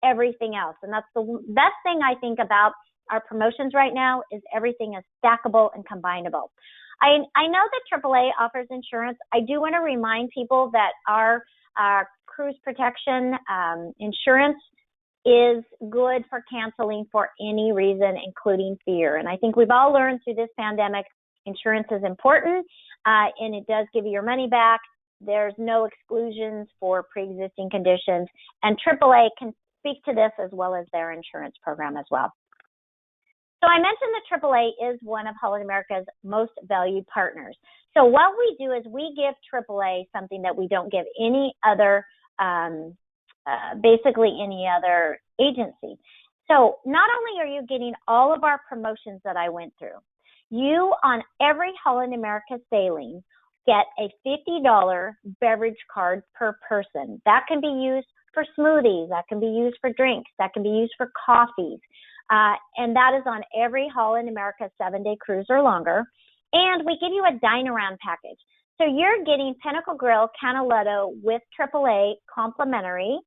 everything else. And that's the best thing I think about our promotions right now is everything is stackable and combinable. I know that AAA offers insurance. I do want to remind people that our cruise protection insurance is good for canceling for any reason, including fear. And I think we've all learned through this pandemic, insurance is important, and it does give you your money back. There's no exclusions for pre-existing conditions, and AAA can speak to this as well as their insurance program as well. So I mentioned that AAA is one of Holland America's most valued partners. So what we do is we give AAA something that we don't give any other, basically any other agency. So not only are you getting all of our promotions that I went through, you on every Holland America sailing get a $50 beverage card per person. That can be used for smoothies, that can be used for drinks, that can be used for coffees. And that is on every Holland America 7-day cruise or longer. And we give you a dine-around package. So you're getting Pinnacle Grill Canaletto with AAA complimentary,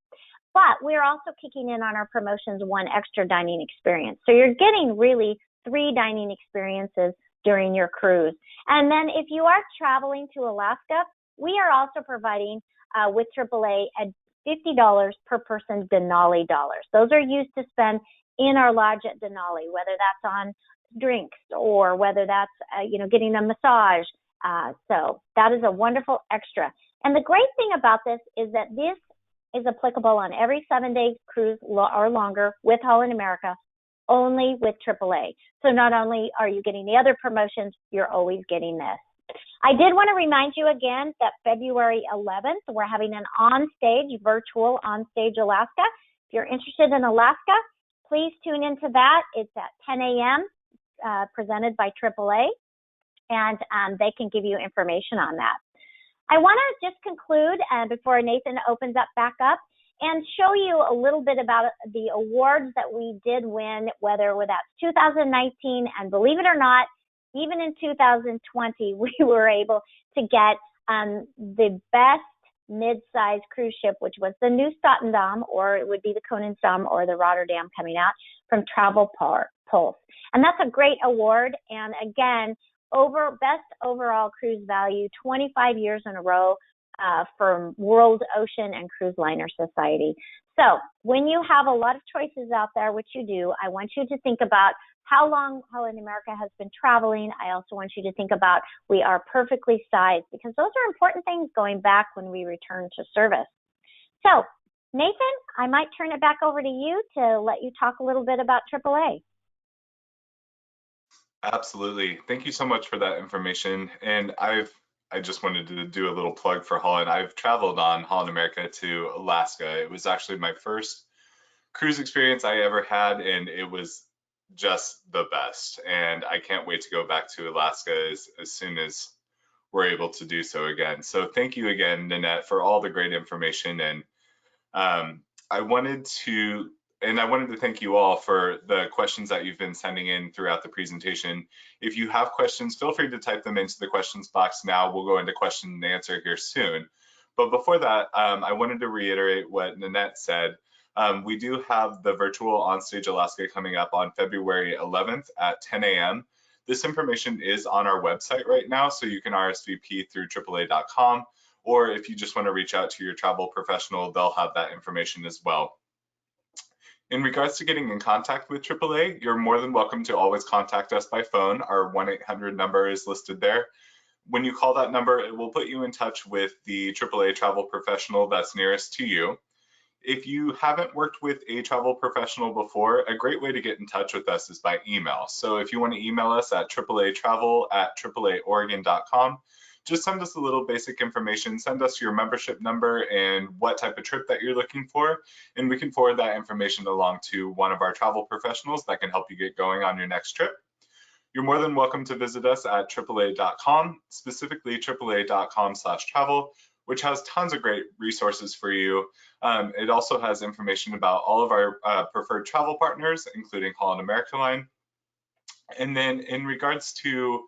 but we're also kicking in on our promotions 1 extra dining experience. So you're getting really 3 dining experiences during your cruise. And then if you are traveling to Alaska, we are also providing with AAA a $50 per person Denali dollars. Those are used to spend in our lodge at Denali, whether that's on drinks or whether that's, getting a massage. So that is a wonderful extra. And the great thing about this is that this is applicable on every 7-day cruise or longer with Holland America, only with AAA. So not only are you getting the other promotions, you're always getting this. I did want to remind you again that February 11th, we're having an virtual onstage Alaska. If you're interested in Alaska, please tune into that. It's at 10 a.m. Presented by AAA, and they can give you information on that. I want to just conclude before Nathan opens up back up and show you a little bit about the awards that we did win, whether that's 2019, and believe it or not, even in 2020, we were able to get the best mid-size cruise ship, which was the new Stuttendom, or it would be the Koningsdam or the Rotterdam coming out from Travel Pulse. And that's a great award. And again, best overall cruise value, 25 years in a row from World Ocean and Cruise Liner Society. So when you have a lot of choices out there, which you do, I want you to think about how long Holland America has been traveling. I also want you to think about we are perfectly sized, because those are important things going back when we return to service. So Nathan, I might turn it back over to you to let you talk a little bit about AAA. Absolutely. Thank you so much for that information. And I just wanted to do a little plug for Holland. I've traveled on Holland America to Alaska. It was actually my first cruise experience I ever had, and it was just the best. And I can't wait to go back to Alaska as soon as we're able to do so again. So thank you again, Nanette, for all the great information. And I wanted to thank you all for the questions that you've been sending in throughout the presentation. If you have questions, feel free to type them into the questions box now. We'll go into question and answer here soon. But before that, I wanted to reiterate what Nanette said. We do have the virtual Onstage Alaska coming up on February 11th at 10 a.m. This information is on our website right now, so you can RSVP through AAA.com, or if you just want to reach out to your travel professional, they'll have that information as well. In regards to getting in contact with AAA, you're more than welcome to always contact us by phone. Our 1-800 number is listed there. When you call that number, it will put you in touch with the AAA travel professional that's nearest to you. If you haven't worked with a travel professional before, a great way to get in touch with us is by email. So if you want to email us at AAAtravel@AAAoregon.com, just send us a little basic information, send us your membership number and what type of trip that you're looking for, and we can forward that information along to one of our travel professionals that can help you get going on your next trip. You're more than welcome to visit us at AAA.com, specifically AAA.com/travel, which has tons of great resources for you. It also has information about all of our preferred travel partners, including Holland America Line. And then in regards to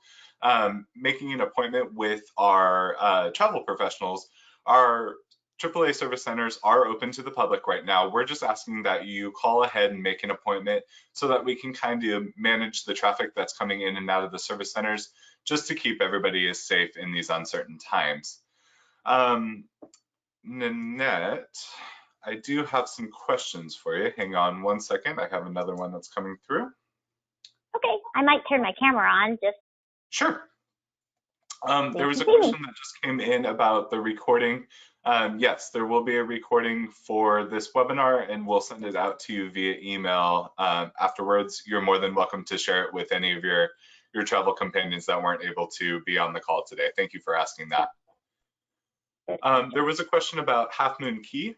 making an appointment with our travel professionals, our AAA service centers are open to the public right now. We're just asking that you call ahead and make an appointment so that we can kind of manage the traffic that's coming in and out of the service centers, just to keep everybody as safe in these uncertain times. Nanette, I do have some questions for you. Hang on one second. I have another one that's coming through. Okay, I might turn my camera on just. Sure. There Please was a see me. question that just came in about the recording. Yes, there will be a recording for this webinar, and we'll send it out to you via email afterwards. You're more than welcome to share it with any of your travel companions that weren't able to be on the call today. Thank you for asking that. There was a question about Half Moon Cay.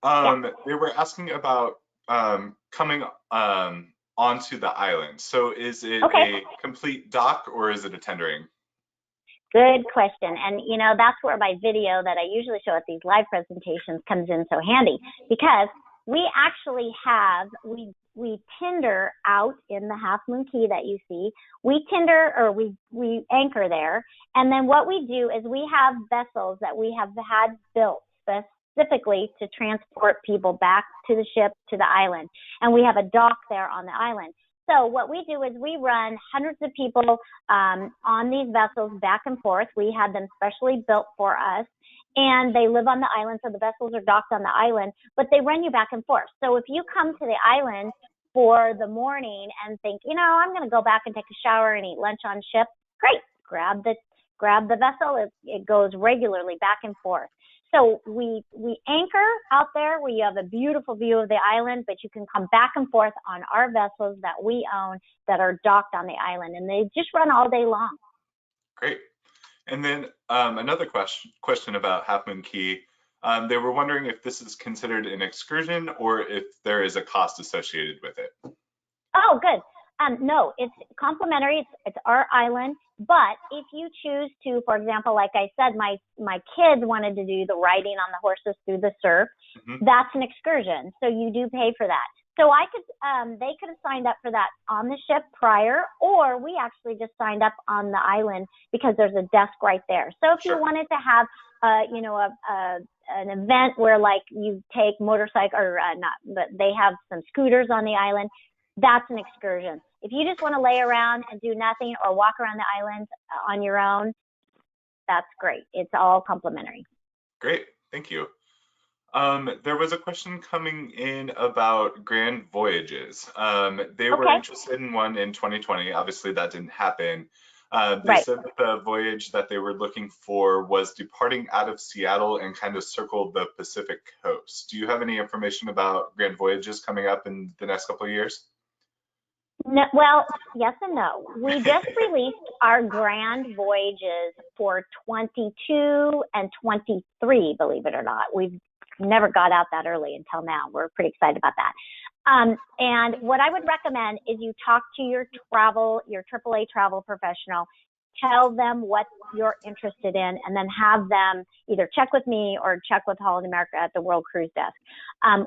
They were asking about coming onto the island. So is it a complete dock or is it a tendering? Good question. And, you know, that's where my video that I usually show at these live presentations comes in so handy, because we actually have, we tender out in the Half Moon Cay that you see. We tender, or we anchor there. And then what we do is we have vessels that we have had built specifically to transport people back to the ship, to the island. And we have a dock there on the island. So what we do is we run hundreds of people on these vessels back and forth. We had them specially built for us, and they live on the island, so the vessels are docked on the island, but they run you back and forth. So if you come to the island for the morning and think, you know, I'm going to go back and take a shower and eat lunch on ship, great, grab the vessel. It goes regularly back and forth. So we anchor out there where you have a beautiful view of the island, but you can come back and forth on our vessels that we own that are docked on the island, and they just run all day long. Great. And then another question about Half Moon Cay. They were wondering if this is considered an excursion or if there is a cost associated with it. Oh, good. No, it's complimentary. It's our island. But if you choose to, for example, like I said, my kids wanted to do the riding on the horses through the surf. That's an excursion. So you do pay for that. So they could have signed up for that on the ship prior, or we actually just signed up on the island because there's a desk right there. So if you wanted to have, an event where like you take motorcycle or not, but they have some scooters on the island, that's an excursion. If you just want to lay around and do nothing or walk around the island on your own, that's great. It's all complimentary. Great, thank you. There was a question coming in about Grand Voyages. They were interested in one in 2020. Obviously, that didn't happen. They said that the voyage that they were looking for was departing out of Seattle and kind of circled the Pacific coast. Do you have any information about Grand Voyages coming up in the next couple of years? No, well, yes and no. We just released our Grand Voyages for 22 and 23, believe it or not. We've never got out that early until now. We're pretty excited about that. And what I would recommend is you talk to your AAA travel professional, tell them what you're interested in, and then have them either check with me or check with Holland America at the World Cruise Desk.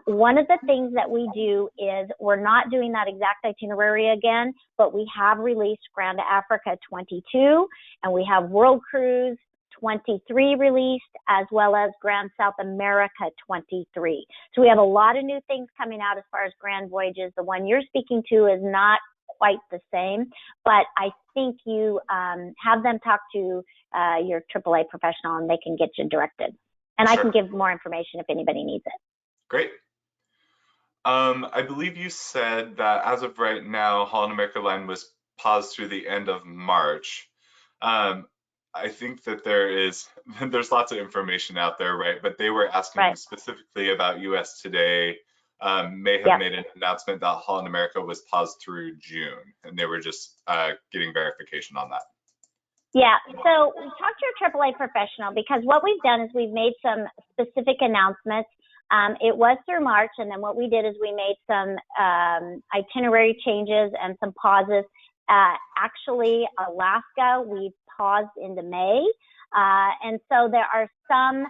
One of the things that we do is we're not doing that exact itinerary again, but we have released Grand Africa 22, and we have World Cruise 23 released, as well as Grand South America 23. So we have a lot of new things coming out as far as Grand Voyages. The one you're speaking to is not quite the same, but I think you have them talk to your AAA professional and they can get you directed. And I can give more information if anybody needs it. Great. I believe you said that as of right now, Holland America Line was paused through the end of March. I think that there's lots of information out there, right? But they were asking specifically about US Today. May have made an announcement that Holland America was paused through June, and they were just getting verification on that. Yeah, so we talked to your AAA professional because what we've done is we've made some specific announcements. It was through March, and then what we did is we made some itinerary changes and some pauses. Actually, Alaska, we paused into May. And so there are some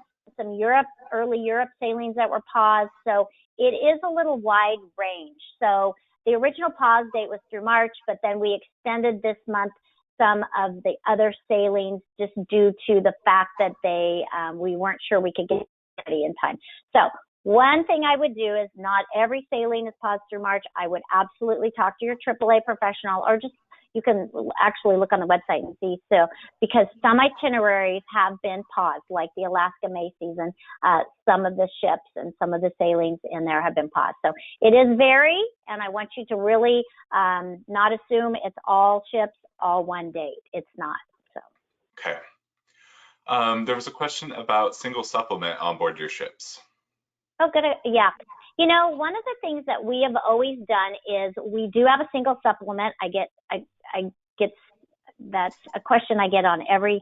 early Europe sailings that were paused. So it is a little wide range. So the original pause date was through March, but then we extended this month some of the other sailings just due to the fact that we weren't sure we could get ready in time. So one thing I would do is not every sailing is paused through March. I would absolutely talk to your AAA professional, or just you can actually look on the website and see. So, because some itineraries have been paused, like the Alaska May season, some of the ships and some of the sailings in there have been paused. So it is varied, and I want you to really not assume it's all ships, all one date. It's not. So. Okay. There was a question about single supplement on board your ships. Oh, good. Yeah. You know, one of the things that we have always done is we do have a single supplement. I get that's a question I get on every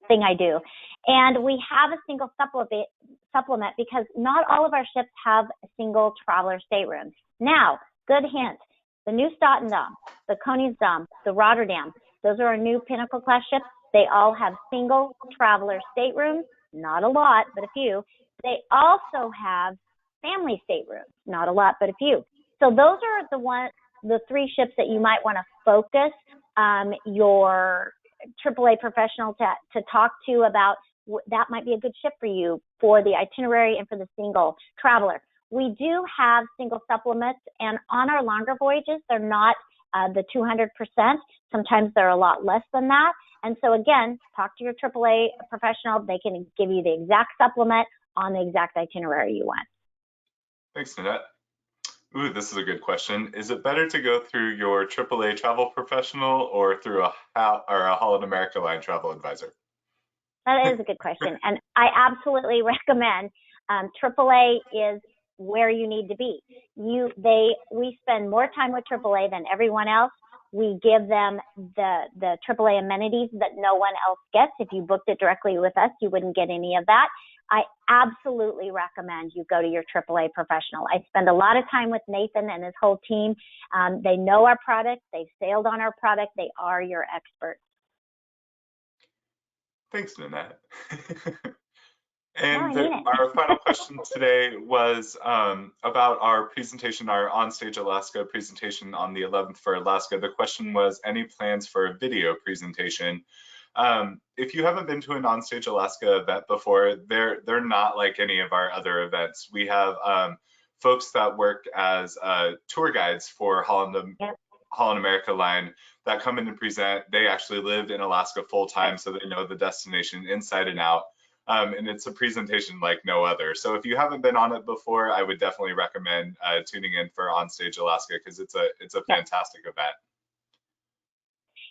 thing I do. And we have a single supplement because not all of our ships have single traveler staterooms. Now, good hint, the new Stuttendom, the Koningsdam, the Rotterdam, those are our new Pinnacle class ships. They all have single traveler staterooms, not a lot, but a few. They also have family staterooms, not a lot, but a few. So those are the three ships that you might want to focus your AAA professional to talk to about. That might be a good ship for you for the itinerary and for the single traveler. We do have single supplements, and on our longer voyages, they're not the 200%. Sometimes they're a lot less than that. And so again, talk to your AAA professional. They can give you the exact supplement on the exact itinerary you want. Thanks, Nanette. Ooh, this is a good question. Is it better to go through your AAA travel professional or through a Holland America Line travel advisor? That is a good question. And I absolutely recommend AAA is where you need to be. We spend more time with AAA than everyone else. We give them the AAA amenities that no one else gets. If you booked it directly with us, you wouldn't get any of that. I absolutely recommend you go to your AAA professional. I spend a lot of time with Nathan and his whole team. They know our product. They've sailed on our product. They are your experts. Thanks, Nanette. And our final question today was about our presentation, our Onstage Alaska presentation on the 11th for Alaska. The question was, any plans for a video presentation? If you haven't been to an Onstage Alaska event before, they're not like any of our other events. We have folks that work as tour guides for Holland America Line that come in and present. They actually lived in Alaska full time, so they know the destination inside and out. And it's a presentation like no other. So if you haven't been on it before, I would definitely recommend tuning in for Onstage Alaska because it's a fantastic event.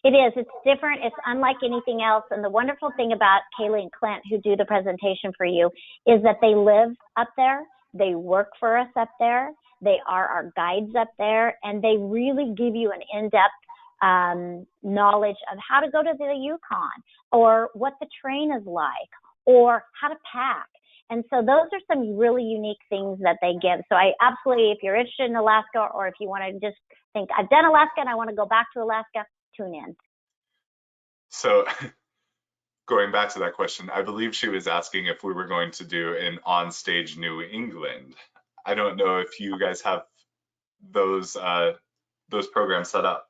It is. It's different. It's unlike anything else. And the wonderful thing about Kaylee and Clint, who do the presentation for you, is that they live up there. They work for us up there. They are our guides up there. And they really give you an in-depth knowledge of how to go to the Yukon or what the train is like or how to pack. And so those are some really unique things that they give. So I absolutely, if you're interested in Alaska or if you want to just think, I've done Alaska and I want to go back to Alaska, tune in. So going back to that question, I believe she was asking if we were going to do an Onstage New England. I don't know if you guys have those programs set up.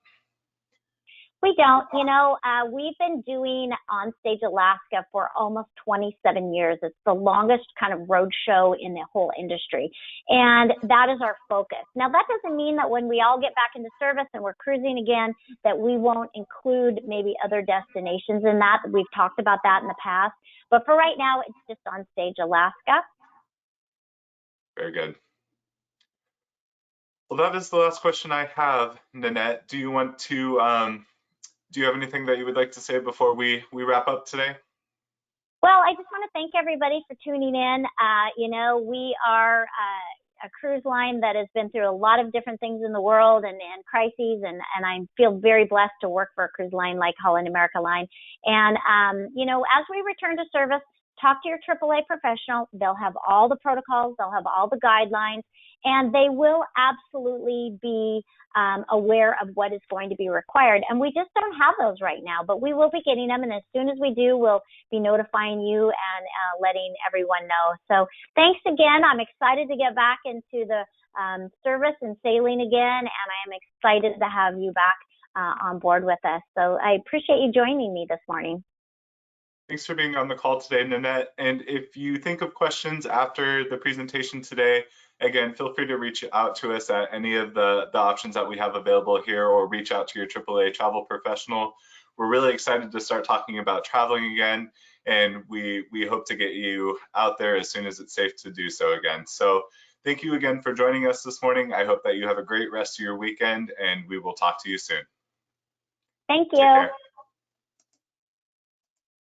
We don't. You know, we've been doing Onstage Alaska for almost 27 years. It's the longest kind of road show in the whole industry. And that is our focus. Now, that doesn't mean that when we all get back into service and we're cruising again, that we won't include maybe other destinations in that. We've talked about that in the past. But for right now, it's just Onstage Alaska. Very good. Well, that is the last question I have, Nanette. Do you want to do you have anything that you would like to say before we wrap up today? Well, I just want to thank everybody for tuning in. You know, we are a cruise line that has been through a lot of different things in the world and crises, and I feel very blessed to work for a cruise line like Holland America Line. And, you know, as we return to service, talk to your AAA professional. They'll have all the protocols, they'll have all the guidelines, and they will absolutely be aware of what is going to be required. And we just don't have those right now, but we will be getting them. And as soon as we do, we'll be notifying you and letting everyone know. So thanks again. I'm excited to get back into the service and sailing again. And I am excited to have you back on board with us. So I appreciate you joining me this morning. Thanks for being on the call today, Nanette. And if you think of questions after the presentation today, again, feel free to reach out to us at any of the options that we have available here, or reach out to your AAA travel professional. We're really excited to start talking about traveling again, and we hope to get you out there as soon as it's safe to do so again. So thank you again for joining us this morning. I hope that you have a great rest of your weekend, and we will talk to you soon. Thank you. Take care.